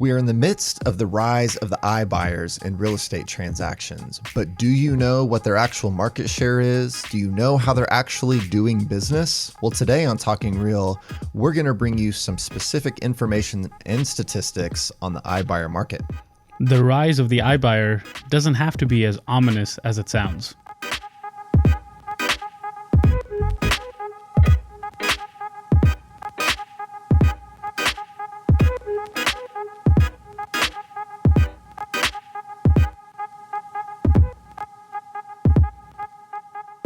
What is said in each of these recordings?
We are in the midst of the rise of the iBuyers in real estate transactions, but do you know what their actual market share is? Do you know how they're actually doing business? Well, today on Talking Real, we're going to bring you some specific information and statistics on the iBuyer market. The rise of the iBuyer doesn't have to be as ominous as it sounds.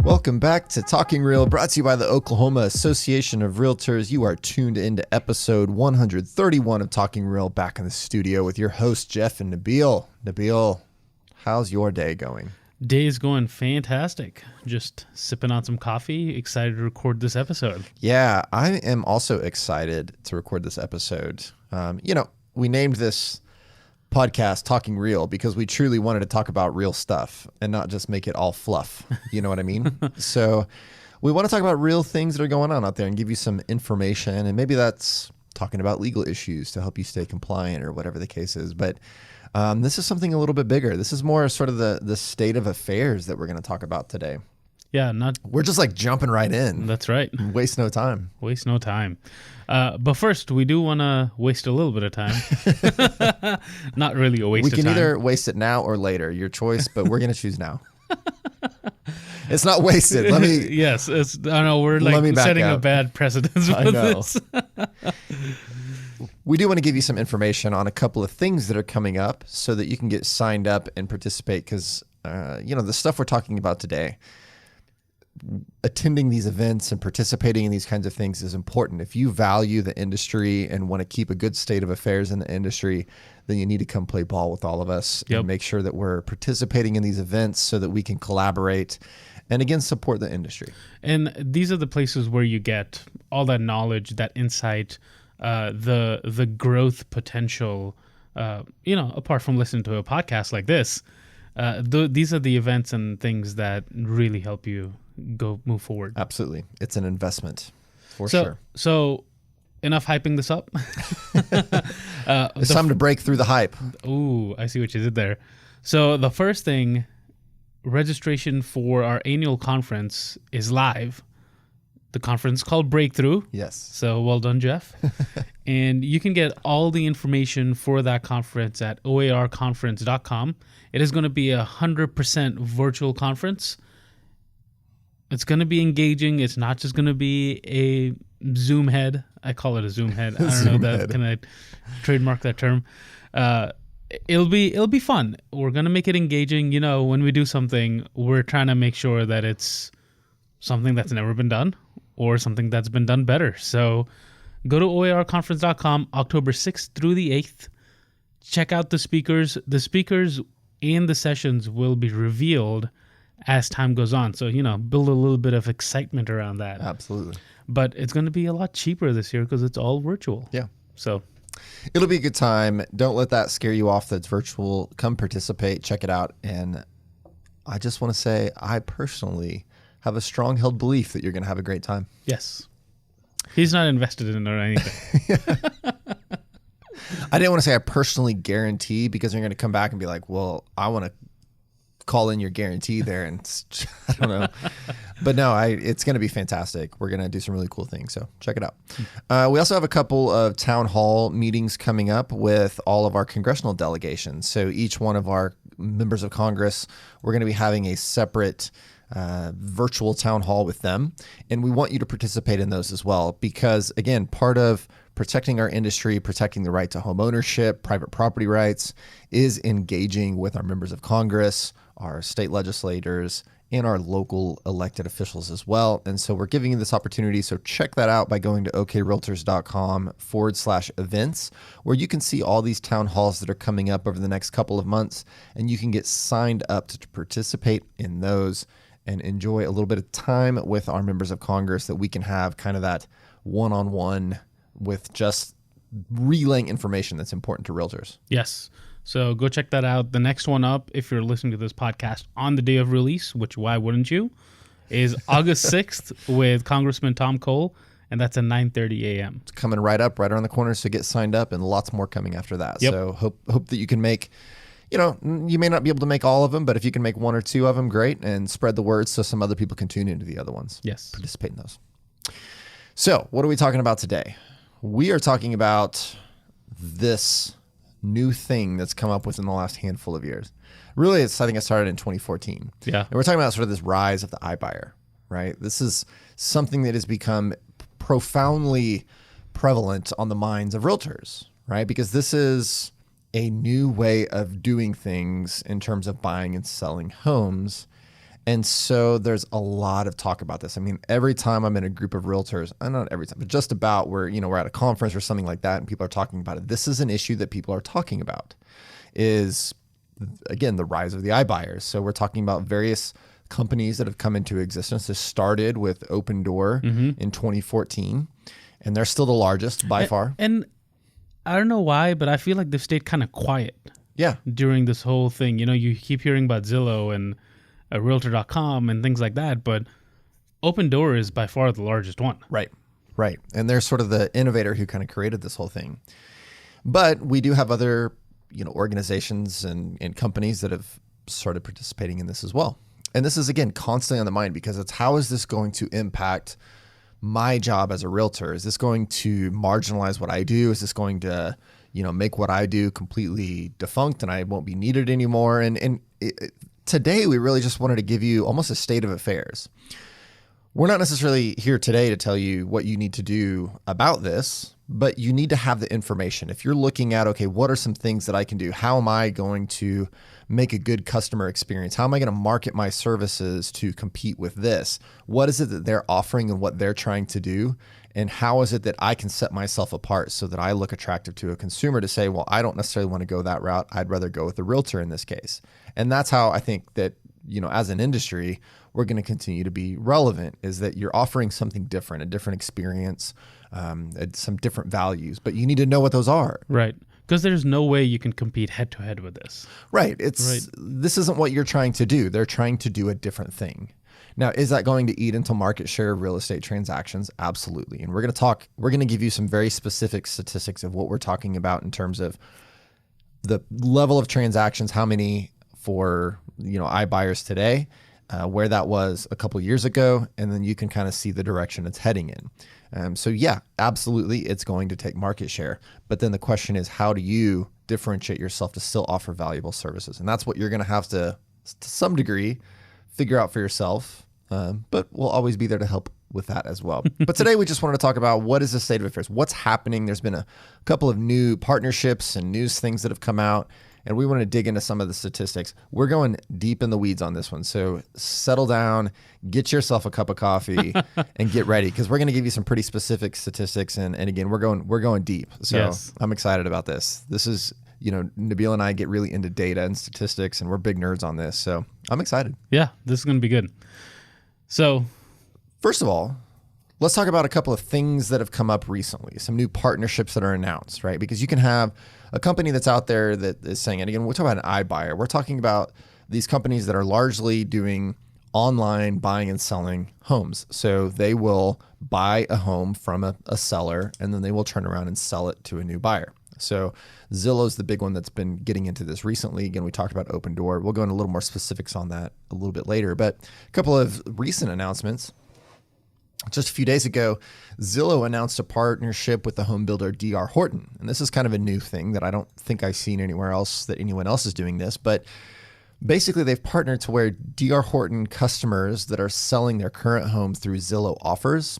Welcome back to Talking Real, brought to you by the Oklahoma Association of Realtors. You are tuned into episode 131 of Talking Real, back in the studio with your hosts, Jeff and Nabil. Nabil, how's your day going? Day is going fantastic. Just sipping on some coffee, excited to record this episode. Yeah, I am also excited to record this episode. We named this podcast Talking Real because we truly wanted to talk about real stuff and not just make it all fluff. You know what I mean? So we want to talk about real things that are going on out there and give you some information, and maybe that's talking about legal issues to help you stay compliant or whatever the case is. But this is something a little bit bigger. This is more sort of the state of affairs that we're going to talk about today. Yeah, we're just like jumping right in. That's right. Waste no time. Waste no time. But first, we do want to waste a little bit of time. Not really a waste of time. We can either waste it now or later, your choice, but we're going to choose now. It's not wasted. Yes, I know we're like setting a bad precedent with this. We do want to give you some information on a couple of things that are coming up so that you can get signed up and participate, because the stuff we're talking about today, attending these events and participating in these kinds of things is important. If you value the industry and want to keep a good state of affairs in the industry, then you need to come play ball with all of us and make sure that we're participating in these events so that we can collaborate and, again, support the industry. And these are the places where you get all that knowledge, that insight, the growth potential, apart from listening to a podcast like this. These are the events and things that really help you move forward. Absolutely. It's an investment for sure. So enough hyping this up. It's time to break through the hype. Ooh, I see what you did there. So the first thing, registration for our annual conference is live. The conference called Breakthrough. Yes. So well done, Jeff. And you can get all the information for that conference at oarconference.com. It is going to be 100% virtual conference. It's going to be engaging. It's not just going to be a Zoom head. I call it a Zoom head. I don't know that. Can I trademark that term? It'll be fun. We're going to make it engaging. When we do something, we're trying to make sure that it's something that's never been done or something that's been done better. So go to oarconference.com, October 6th through the 8th. Check out the speakers. The speakers and the sessions will be revealed as time goes on. So, build a little bit of excitement around that. Absolutely. But it's going to be a lot cheaper this year because it's all virtual. Yeah. So it'll be a good time. Don't let that scare you off that's virtual. Come participate, check it out. And I just want to say, I personally have a strong held belief that you're going to have a great time. Yes. He's not invested in it or anything. I didn't want to say I personally guarantee, because you're going to come back and be like, well, I want to call in your guarantee there. And I don't know. But no, it's going to be fantastic. We're going to do some really cool things. So check it out. We also have a couple of town hall meetings coming up with all of our congressional delegations. So each one of our members of Congress, we're going to be having a separate virtual town hall with them. And we want you to participate in those as well, because, again, part of protecting our industry, protecting the right to home ownership, private property rights, is engaging with our members of Congress, our state legislators, and our local elected officials as well. And so we're giving you this opportunity. So check that out by going to okrealtors.com/events, where you can see all these town halls that are coming up over the next couple of months, and you can get signed up to participate in those and enjoy a little bit of time with our members of Congress, that we can have kind of that one-on-one with just relaying information that's important to realtors. Yes. So go check that out. The next one up, if you're listening to this podcast on the day of release, which why wouldn't you, is August 6th with Congressman Tom Cole and that's at 9:30 a.m. It's coming right around the corner. So get signed up, and lots more coming after that. Yep. So hope that you can make, you may not be able to make all of them, but if you can make one or two of them, great, and spread the word so some other people can tune into the other ones. Yes. Participate in those. So what are we talking about today? We are talking about this new thing that's come up within the last handful of years. Really, I think it started in 2014. Yeah. And we're talking about sort of this rise of the iBuyer, right? This is something that has become profoundly prevalent on the minds of realtors, right? Because this is a new way of doing things in terms of buying and selling homes. And so there's a lot of talk about this. I mean, every time I'm in a group of realtors, not every time, but just about where, we're at a conference or something like that and people are talking about it. This is an issue that people are talking about is, again, the rise of the iBuyers. So we're talking about various companies that have come into existence. This started with Opendoor in 2014, and they're still the largest by far. And I don't know why, but I feel like they've stayed kind of quiet. Yeah. During this whole thing. You keep hearing about Zillow and Realtor.com and things like that, but Opendoor is by far the largest one. Right. And they're sort of the innovator who kind of created this whole thing. But we do have other, organizations and companies that have started participating in this as well. And this is, again, constantly on the mind because it's how is this going to impact my job as a realtor? Is this going to marginalize what I do? Is this going to, make what I do completely defunct and I won't be needed anymore? And today, we really just wanted to give you almost a state of affairs. We're not necessarily here today to tell you what you need to do about this, but you need to have the information. If you're looking at, okay, what are some things that I can do? How am I going to make a good customer experience? How am I going to market my services to compete with this? What is it that they're offering and what they're trying to do? And how is it that I can set myself apart so that I look attractive to a consumer to say, well, I don't necessarily want to go that route. I'd rather go with a realtor in this case. And that's how I think that, as an industry, we're going to continue to be relevant is that you're offering something different, a different experience, some different values, but you need to know what those are. Right. Because there's no way you can compete head to head with this. Right. This isn't what you're trying to do. They're trying to do a different thing. Now, is that going to eat into market share of real estate transactions? Absolutely. And we're going to give you some very specific statistics of what we're talking about in terms of the level of transactions, how many for, iBuyers today, where that was a couple years ago, and then you can kind of see the direction it's heading in. So yeah, absolutely, it's going to take market share. But then the question is, how do you differentiate yourself to still offer valuable services? And that's what you're going to have to some degree, figure out for yourself. But we'll always be there to help with that as well. But today we just wanted to talk about what is the state of affairs, what's happening. There's been a couple of new partnerships and news things that have come out, and we want to dig into some of the statistics. We're going deep in the weeds on this one. So settle down, get yourself a cup of coffee and get ready, because we're going to give you some pretty specific statistics. And again, we're going deep. So yes. I'm excited about this. This is, Nabil and I get really into data and statistics, and we're big nerds on this. So I'm excited. Yeah, this is going to be good. So first of all, let's talk about a couple of things that have come up recently, some new partnerships that are announced, right? Because you can have a company that's out there that is saying, and again, we're talking about an iBuyer. We're talking about these companies that are largely doing online buying and selling homes. So they will buy a home from a seller, and then they will turn around and sell it to a new buyer. So Zillow's the big one that's been getting into this recently. Again, we talked about Opendoor. We'll go into a little more specifics on that a little bit later, but a couple of recent announcements. Just a few days ago, Zillow announced a partnership with the home builder DR Horton. And this is kind of a new thing that I don't think I've seen anywhere else that anyone else is doing this. But basically, they've partnered to where DR Horton customers that are selling their current home through Zillow offers,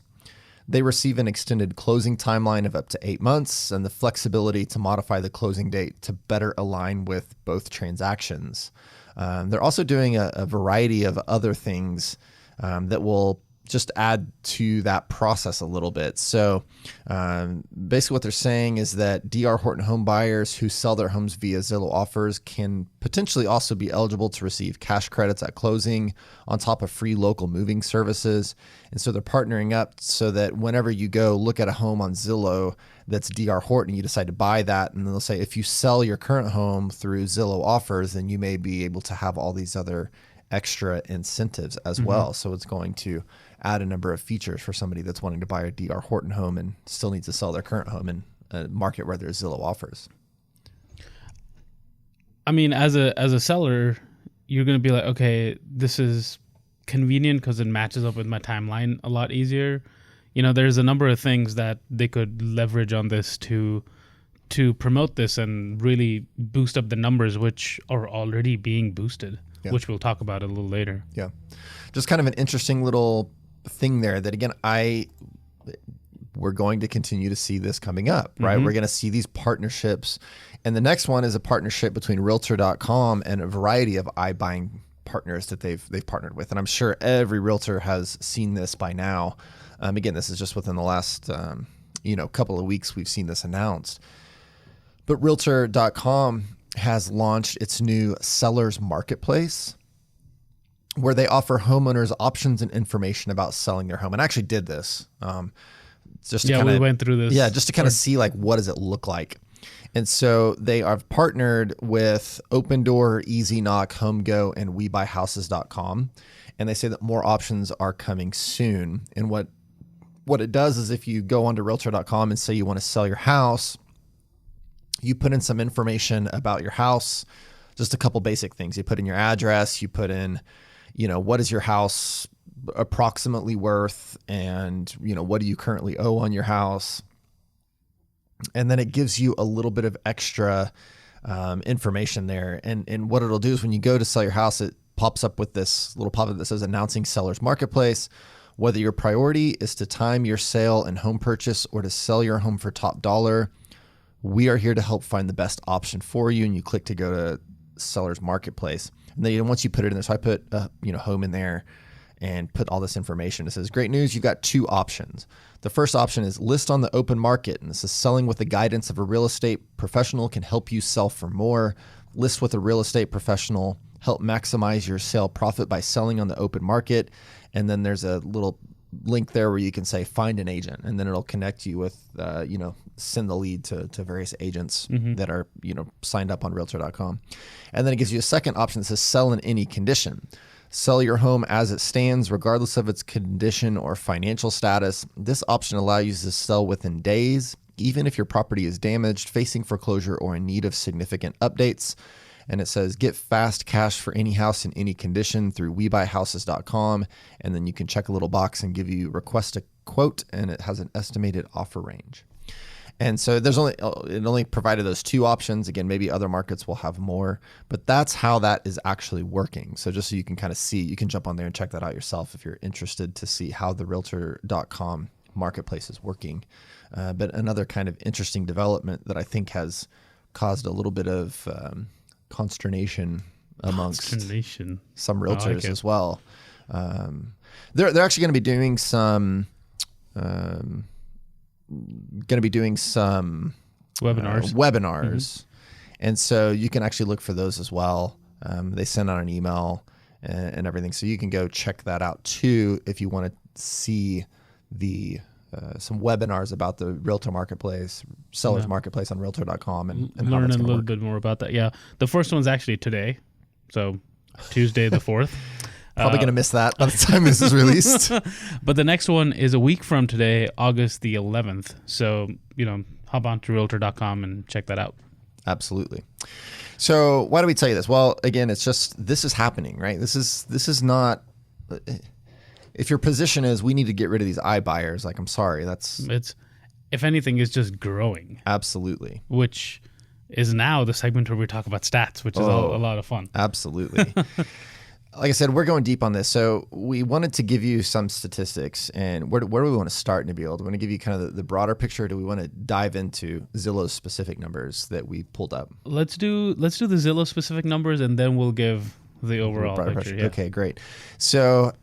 they receive an extended closing timeline of up to 8 months and the flexibility to modify the closing date to better align with both transactions. They're also doing a variety of other things that will just add to that process a little bit. So basically what they're saying is that DR Horton home buyers who sell their homes via Zillow offers can potentially also be eligible to receive cash credits at closing on top of free local moving services. And so they're partnering up so that whenever you go look at a home on Zillow that's DR Horton, you decide to buy that, and they'll say if you sell your current home through Zillow offers, then you may be able to have all these other extra incentives as well. So it's going to add a number of features for somebody that's wanting to buy a DR Horton home and still needs to sell their current home in a market where there's Zillow offers. I mean, as a seller, you're going to be like, okay, this is convenient because it matches up with my timeline a lot easier. There's a number of things that they could leverage on this to promote this and really boost up the numbers, which are already being boosted, which we'll talk about a little later. Yeah. Just kind of an interesting little thing there that, again, we're going to continue to see this coming up, right? We're going to see these partnerships. And the next one is a partnership between Realtor.com and a variety of iBuying partners that they've partnered with. And I'm sure every realtor has seen this by now. Again, this is just within the last couple of weeks we've seen this announced. But Realtor.com has launched its new sellers marketplace, where they offer homeowners options and information about selling their home. And I actually did this. We went through this. Yeah, just to kind of see what does it look like. And so they are partnered with Opendoor, EasyKnock, HomeGo, and WeBuyHouses.com. And they say that more options are coming soon. And what it does is, if you go onto Realtor.com and say you want to sell your house, you put in some information about your house, just a couple basic things. You put in your address, you put in, what is your house approximately worth, and, what do you currently owe on your house? And then it gives you a little bit of extra information there. And what it'll do is, when you go to sell your house, it pops up with this little pop-up that says announcing seller's marketplace. Whether your priority is to time your sale and home purchase or to sell your home for top dollar, we are here to help find the best option for you. And you click to go to seller's marketplace. And then once you put it in there, so I put home in there and put all this information. It says, great news, you've got two options. The first option is list on the open market. And this is selling with the guidance of a real estate professional can help you sell for more. List with a real estate professional, help maximize your sale profit by selling on the open market. And then there's a little link there where you can say, find an agent. And then it'll connect you with, send the lead to various agents that are, signed up on Realtor.com. And then it gives you a second option that says sell in any condition. Sell your home as it stands, regardless of its condition or financial status. This option allows you to sell within days, even if your property is damaged, facing foreclosure, or in need of significant updates. And it says get fast cash for any house in any condition through WeBuyHouses.com. And then you can check a little box and give you request a quote, and it has an estimated offer range. And so it only provided those two options. Again, maybe other markets will have more, but that's how that is actually working. So just so you can kind of see, you can jump on there and check that out yourself if you're interested to see how the Realtor.com marketplace is working. But another kind of interesting development that I think has caused a little bit of consternation amongst some realtors as well. They're actually going to be doing some webinars. And so you can actually look for those as well. They send out an email and everything. So you can go check that out too if you want to see the some webinars about the Realtor Marketplace, Sellers Marketplace on Realtor.com and learn a little bit more about that. Yeah. The first one's actually today. So Tuesday the 4th. Probably going to miss that by the time this is released. But the next one is a week from today, August the 11th. So, hop on to Realtor.com and check that out. Absolutely. So why do we tell you this? Well, again, it's just, this is happening, right? This is not, if your position is we need to get rid of these iBuyers, I'm sorry, it's, if anything, it's just growing. Absolutely. Which is now the segment where we talk about stats, which is a lot of fun. Absolutely. Like I said, we're going deep on this. So we wanted to give you some statistics. And where do we want to start, Nabil? Do we want to give you kind of the broader picture? Or do we want to dive into Zillow's specific numbers that we pulled up? Let's do the Zillow specific numbers, and then we'll give the overall picture. Yeah. Okay, great. So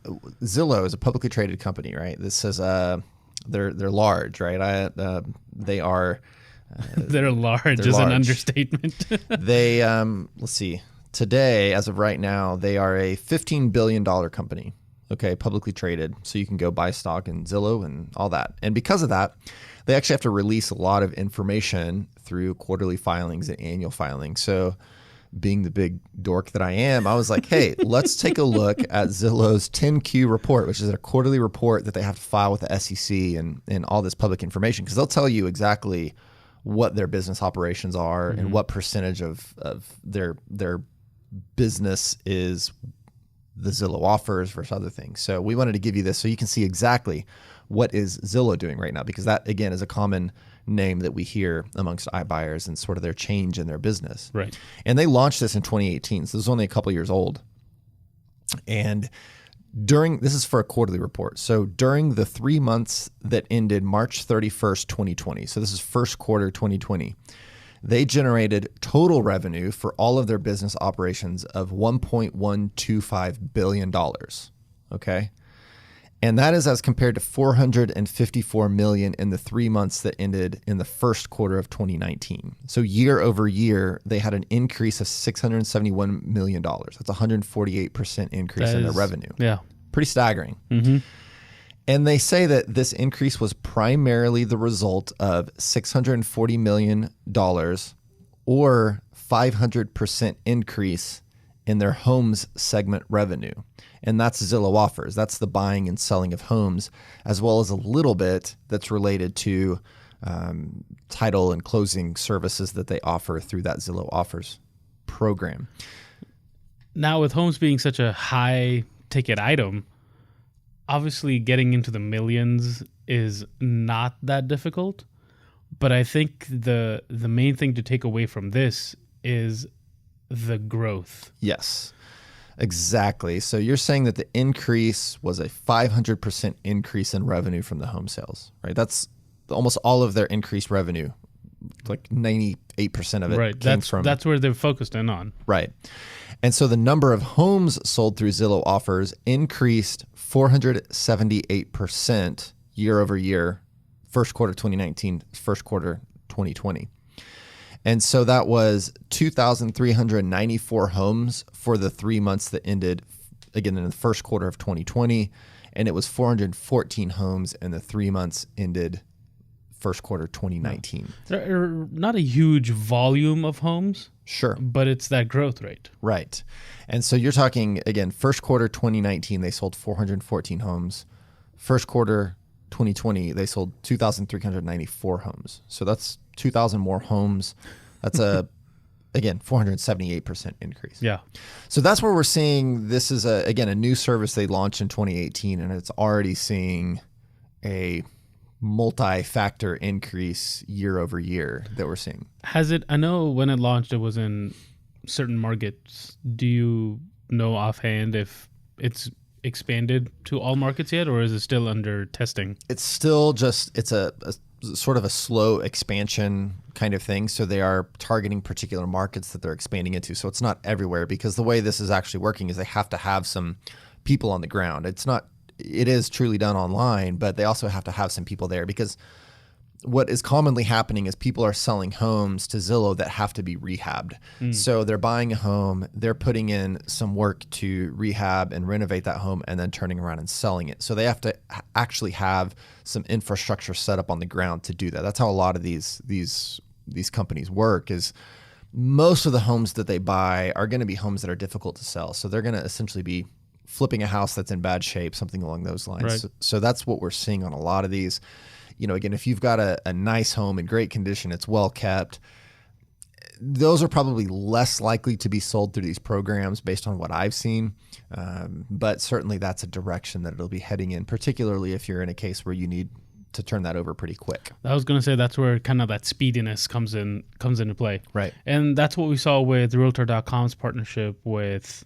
Zillow is a publicly traded company, right? This is they're large, right? They are. They're large is an understatement. They let's see. Today, as of right now, they are a $15 billion company, okay, publicly traded. So you can go buy stock in Zillow and all that. And because of that, they actually have to release a lot of information through quarterly filings and annual filings. So being the big dork that I am, I was like, hey, let's take a look at Zillow's 10Q report, which is a quarterly report that they have to file with the SEC and all this public information, because they'll tell you exactly what their business operations are and what percentage of their business is the Zillow offers versus other things. So we wanted to give you this so you can see exactly what is Zillow doing right now, because that, again, is a common name that we hear amongst iBuyers and sort of their change in their business. Right. And they launched this in 2018, so this is only a couple years old. And this is for a quarterly report. So during the 3 months that ended March 31st, 2020, so this is first quarter 2020, they generated total revenue for all of their business operations of $1.125 billion. Okay. And that is as compared to $454 million in the 3 months that ended in the first quarter of 2019. So year over year, they had an increase of $671 million. That's a 148% increase in their revenue. Yeah. Pretty staggering. And they say that this increase was primarily the result of $640 million or 500% increase in their homes segment revenue. And that's Zillow offers. That's the buying and selling of homes, as well as a little bit that's related to title and closing services that they offer through that Zillow offers program. Now, with homes being such a high ticket item, obviously getting into the millions is not that difficult. But I think the main thing to take away from this is the growth. Yes, exactly. So you're saying that the increase was a 500% increase in revenue from the home sales, right? That's almost all of their increased revenue, like 98% of it came from. That's where they're focused in on. Right. And so the number of homes sold through Zillow offers increased 478% year over year, first quarter 2019, first quarter 2020. And so that was 2,394 homes for the 3 months that ended, again, in the first quarter of 2020. And it was 414 homes in the 3 months ended first quarter 2019. There are not a huge volume of homes. Sure. But it's that growth rate. Right. And so you're talking, again, first quarter 2019, they sold 414 homes. First quarter 2020, they sold 2,394 homes. So that's 2,000 more homes. That's again, 478% increase. Yeah. So that's where we're seeing this is, again, a new service they launched in 2018, and it's already seeing a multi-factor increase year over year that we're seeing. Has it? I know when it launched, it was in certain markets. Do you know offhand if it's expanded to all markets yet, or is it still under testing? It's still just, it's a sort of a slow expansion kind of thing. So they are targeting particular markets that they're expanding into. So it's not everywhere, because the way this is actually working is they have to have some people on the ground. It is truly done online, but they also have to have some people there, because what is commonly happening is people are selling homes to Zillow that have to be rehabbed. So they're buying a home, they're putting in some work to rehab and renovate that home, and then turning around and selling it. So they have to actually have some infrastructure set up on the ground to do that. That's how a lot of these companies work. Is most of the homes that they buy are going to be homes that are difficult to sell. So they're going to essentially be flipping a house that's in bad shape, something along those lines. Right. So that's what we're seeing on a lot of these. You know, again, if you've got a nice home in great condition, it's well kept, those are probably less likely to be sold through these programs based on what I've seen. But certainly that's a direction that it'll be heading in, particularly if you're in a case where you need to turn that over pretty quick. I was going to say that's where kind of that speediness comes into play. Right. And that's what we saw with Realtor.com's partnership with,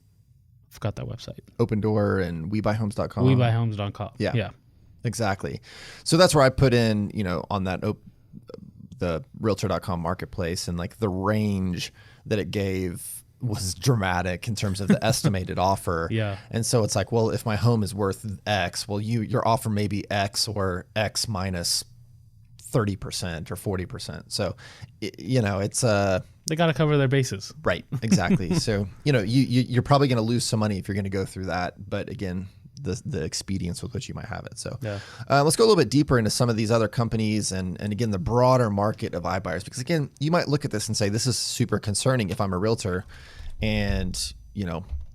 I forgot that website. Opendoor and WeBuyHomes.com. WeBuyHomes.com. Yeah. Exactly. So that's where I put in, on that the Realtor.com marketplace, and like the range that it gave was dramatic in terms of the estimated offer. Yeah. And so it's like, well, if my home is worth X, well, your offer may be X or X minus 30% or 40%. So, it's they got to cover their bases. Right. Exactly. So, you're probably going to lose some money if you're going to go through that. But again, the expedience with which you might have it. So let's go a little bit deeper into some of these other companies and again, the broader market of iBuyers, because again, you might look at this and say, this is super concerning if I'm a realtor And,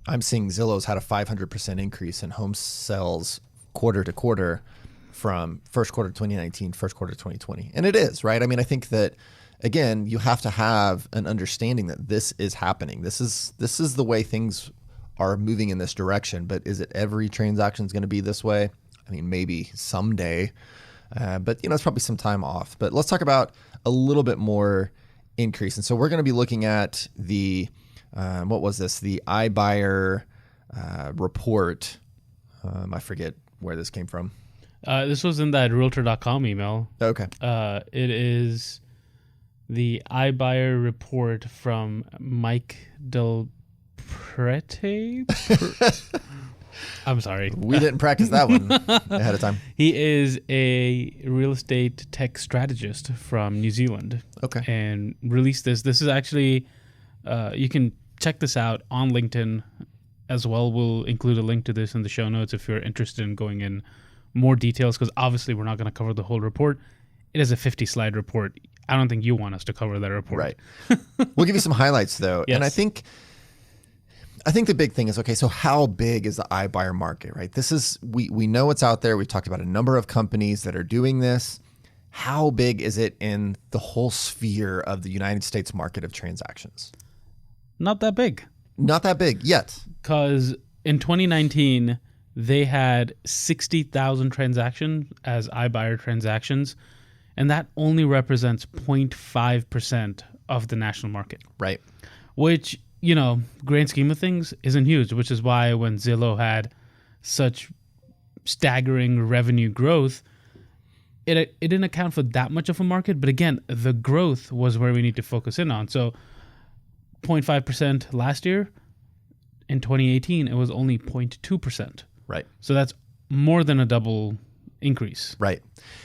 I'm seeing Zillow's had a 500% increase in home sales quarter to quarter from first quarter 2019, first quarter 2020. And it is, right? I mean, I think that, again, you have to have an understanding that this is happening. This is the way things are moving in this direction. But is it every transaction is going to be this way? I mean, maybe someday, but it's probably some time off. But let's talk about a little bit more increase. And so we're going to be looking at the, what was this? The iBuyer report. I forget where this came from. This was in that Realtor.com email. Okay. It is the iBuyer report from Mike Del Prete. I'm sorry. We didn't practice that one ahead of time. He is a real estate tech strategist from New Zealand. Okay. And released this. This is actually, you can check this out on LinkedIn as well. We'll include a link to this in the show notes if you're interested in going in more details, because obviously we're not going to cover the whole report. It is a 50-slide report. I don't think you want us to cover that report. Right. We'll give you some highlights, though. Yes. And I think the big thing is, okay, so how big is the iBuyer market, right? This is, we know it's out there. We've talked about a number of companies that are doing this. How big is it in the whole sphere of the United States market of transactions? Not that big. Not that big yet. Because in 2019, they had 60,000 transactions as iBuyer transactions, and that only represents 0.5% of the national market. Right. Which, grand scheme of things, isn't huge, which is why when Zillow had such staggering revenue growth, it didn't account for that much of a market. But again, the growth was where we need to focus in on. So 0.5% last year. In 2018, it was only 0.2%. Right. So that's more than a double increase. Right.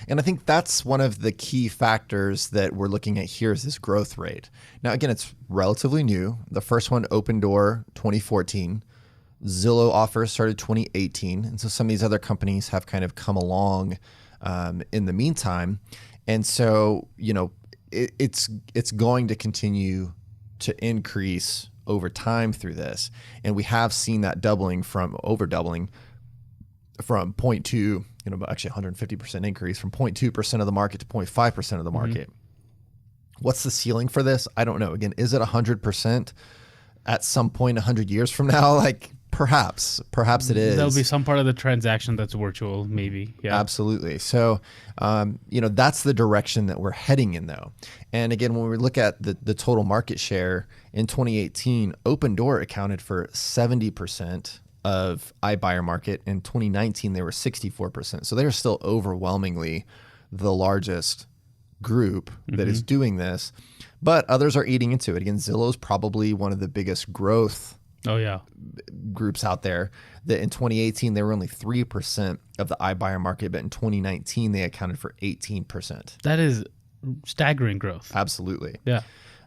And I think that's one of the key factors that we're looking at here is this growth rate. Now, again, it's relatively new. The first one, Opendoor, 2014. Zillow offers started 2018. And so some of these other companies have kind of come along in the meantime. And so, it's going to continue to increase over time through this. And we have seen that doubling from 0.2, actually 150% increase from 0.2% of the market to 0.5% of the market. What's the ceiling for this? I don't know. Again, is it 100% at some point 100 years from now? Like perhaps it is. There'll be some part of the transaction that's virtual, maybe. Yeah, absolutely. So, that's the direction that we're heading in though. And again, when we look at the total market share in 2018, Opendoor accounted for 70% of iBuyer market. In 2019, they were 64%. So they're still overwhelmingly the largest group that is doing this, but others are eating into it. Again, Zillow is probably one of the biggest growth groups out there. That in 2018, they were only 3% of the iBuyer market, but in 2019, they accounted for 18%. That is staggering growth. Absolutely. Yeah.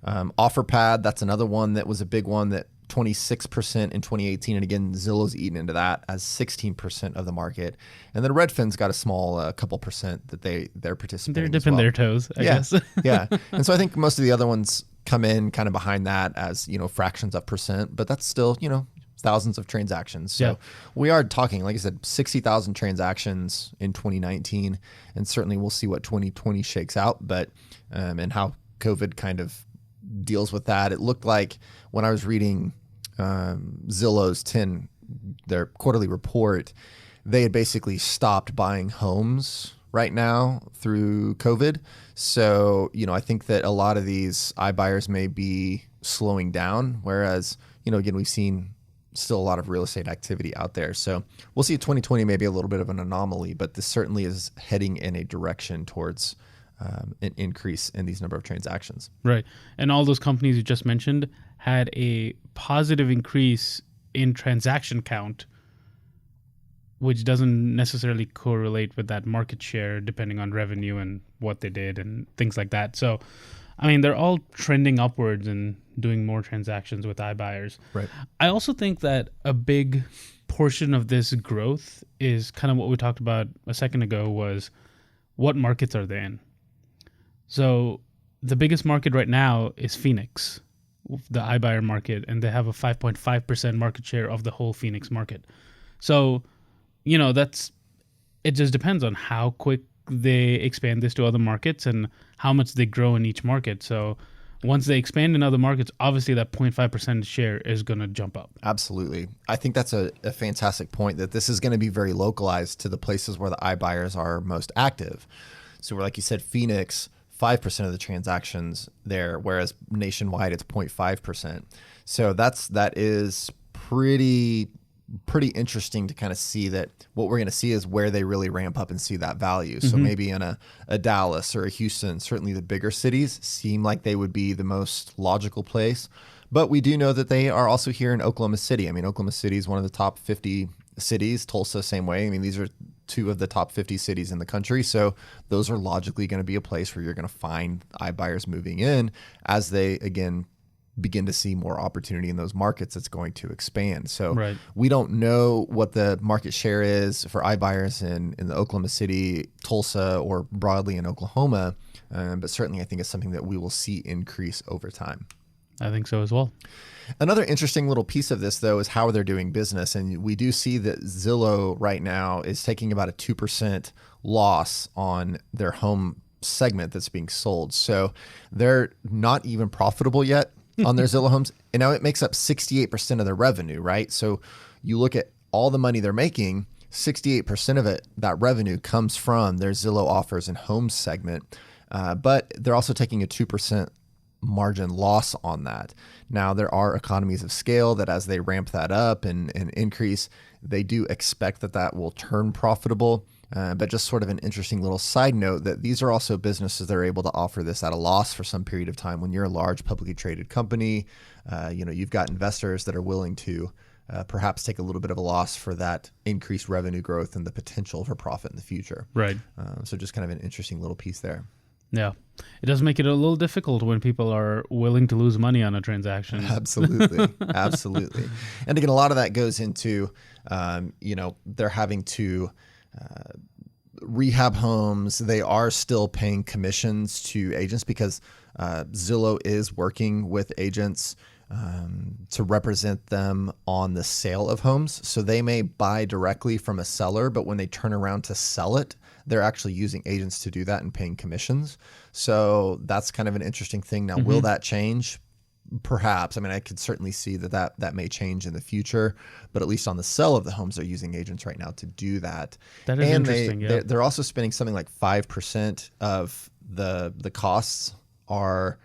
OfferPad, that's another one that was a big one, that 26% in 2018. And again, Zillow's eaten into that as 16% of the market. And then Redfin's got a small couple percent that they're participating. They're dipping their toes, I guess. Yeah. And so I think most of the other ones come in kind of behind that as, fractions of percent, but that's still, thousands of transactions. So we are talking, like I said, 60,000 transactions in 2019. And certainly we'll see what 2020 shakes out, but, and how COVID kind of deals with that. It looked like when I was reading Zillow's their quarterly report, they had basically stopped buying homes right now through COVID. So, I think that a lot of these iBuyers may be slowing down, whereas, again, we've seen still a lot of real estate activity out there. So we'll see 2020 maybe a little bit of an anomaly, but this certainly is heading in a direction towards an increase in these number of transactions. Right. And all those companies you just mentioned had a positive increase in transaction count, which doesn't necessarily correlate with that market share depending on revenue and what they did and things like that. So, they're all trending upwards and doing more transactions with iBuyers. Right. I also think that a big portion of this growth is kind of what we talked about a second ago, was what markets are they in? So the biggest market right now is Phoenix, the iBuyer market, and they have a 5.5% market share of the whole Phoenix market. So, it just depends on how quick they expand this to other markets and how much they grow in each market. So once they expand in other markets, obviously that 0.5% share is going to jump up. Absolutely. I think that's a fantastic point, that this is going to be very localized to the places where the iBuyers are most active. So like you said, Phoenix, 5% of the transactions there, whereas nationwide it's 0.5%. So that is pretty interesting to kind of see that what we're going to see is where they really ramp up and see that value. So maybe in a Dallas or a Houston, certainly the bigger cities seem like they would be the most logical place. But we do know that they are also here in Oklahoma City. I mean, Oklahoma City is one of the top 50 cities. Tulsa, same way. I mean, these are two of the top 50 cities in the country. So those are logically going to be a place where you're going to find iBuyers moving in as they, again, begin to see more opportunity in those markets. It's going to expand. So we don't know what the market share is for iBuyers in the Oklahoma City, Tulsa, or broadly in Oklahoma. But certainly I think it's something that we will see increase over time. I think so as well. Another interesting little piece of this, though, is how they're doing business. And we do see that Zillow right now is taking about a 2% loss on their home segment that's being sold. So they're not even profitable yet on their Zillow homes. And now it makes up 68% of their revenue, right? So you look at all the money they're making, 68% of it, that revenue comes from their Zillow offers and homes segment. But they're also taking a 2% margin loss on that. Now, there are economies of scale that as they ramp that up and increase, they do expect that will turn profitable. But just sort of an interesting little side note that these are also businesses that are able to offer this at a loss for some period of time. When you're a large publicly traded company, you've got investors that are willing to perhaps take a little bit of a loss for that increased revenue growth and the potential for profit in the future. Right. So just kind of an interesting little piece there. Yeah. It does make it a little difficult when people are willing to lose money on a transaction. Absolutely. Absolutely. And again, a lot of that goes into, they're having to rehab homes. They are still paying commissions to agents because Zillow is working with agents to represent them on the sale of homes. So they may buy directly from a seller, but when they turn around to sell it, they're actually using agents to do that and paying commissions. So that's kind of an interesting thing. Now, will that change? Perhaps. I mean, I could certainly see that may change in the future, but at least on the sale of the homes, they're using agents right now to do that. That is interesting. They're also spending something like 5% of the costs are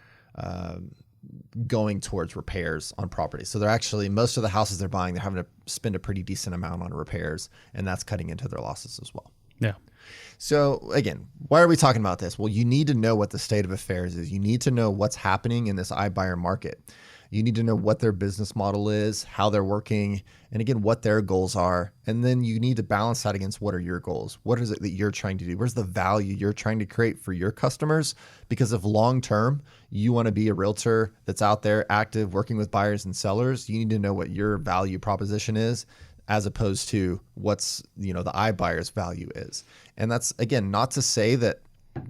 going towards repairs on property. So they're actually, most of the houses they're buying, they're having to spend a pretty decent amount on repairs, and that's cutting into their losses as well. Yeah. So again, why are we talking about this? Well, you need to know what the state of affairs is. You need to know what's happening in this iBuyer market. You need to know what their business model is, how they're working, and again, what their goals are. And then you need to balance that against what are your goals? What is it that you're trying to do? Where's the value you're trying to create for your customers? Because if long term, you want to be a realtor that's out there active, working with buyers and sellers, you need to know what your value proposition is, as opposed to what's, the iBuyer's value is. And that's, again, not to say that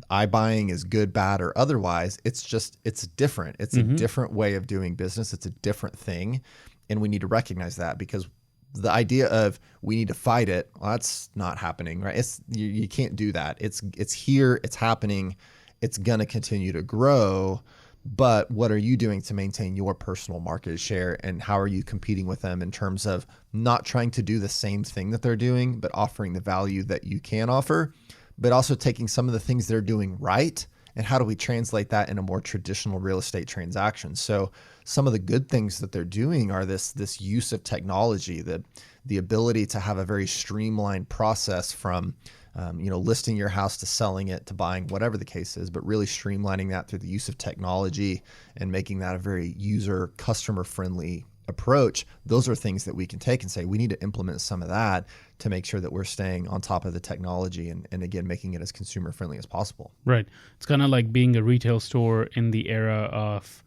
iBuying is good, bad, or otherwise. It's just, it's different. It's a different way of doing business. It's a different thing. And we need to recognize that, because the idea of we need to fight it, well, that's not happening, right? You can't do that. It's here, it's happening, it's going to continue to grow. But what are you doing to maintain your personal market share, and how are you competing with them in terms of not trying to do the same thing that they're doing, but offering the value that you can offer, but also taking some of the things they're doing right, and how do we translate that in a more traditional real estate transaction? So some of the good things that they're doing are this use of technology, the ability to have a very streamlined process from listing your house to selling it to buying, whatever the case is, but really streamlining that through the use of technology and making that a very customer friendly approach. Those are things that we can take and say, we need to implement some of that to make sure that we're staying on top of the technology and again, making it as consumer friendly as possible. Right. It's kind of like being a retail store in the era of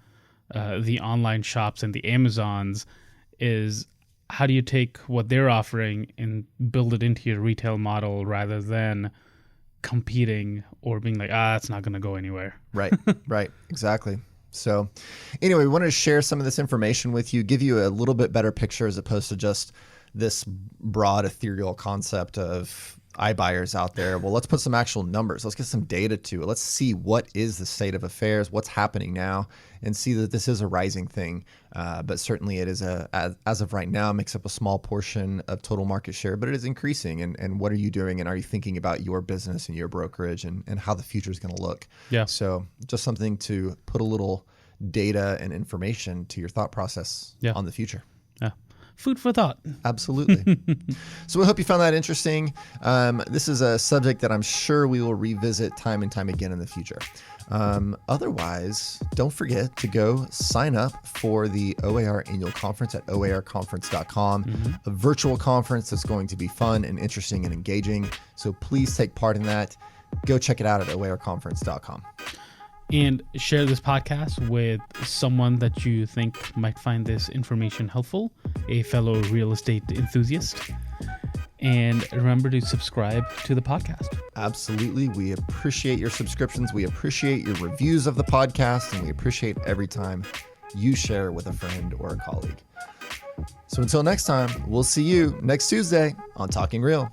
the online shops and the Amazons. Is how do you take what they're offering and build it into your retail model, rather than competing or being like, it's not going to go anywhere. Right. Right. Exactly. So anyway, we wanted to share some of this information with you, give you a little bit better picture as opposed to just this broad ethereal concept of iBuyers out there. Well, let's put some actual numbers. Let's get some data to it. Let's see what is the state of affairs, what's happening now, and see that this is a rising thing. But certainly it is as of right now, makes up a small portion of total market share, but it is increasing. And what are you doing? And are you thinking about your business and your brokerage and how the future is going to look? Yeah. So just something to put a little data and information to your thought process on the future. Yeah. Food for thought. Absolutely. So we hope you found that interesting. This is a subject that I'm sure we will revisit time and time again in the future. Otherwise, don't forget to go sign up for the OAR annual conference at oarconference.com, a virtual conference that's going to be fun and interesting and engaging. So please take part in that. Go check it out at oarconference.com. And share this podcast with someone that you think might find this information helpful, a fellow real estate enthusiast. And remember to subscribe to the podcast. Absolutely. We appreciate your subscriptions. We appreciate your reviews of the podcast, and we appreciate every time you share with a friend or a colleague. So until next time, we'll see you next Tuesday on Talking Real.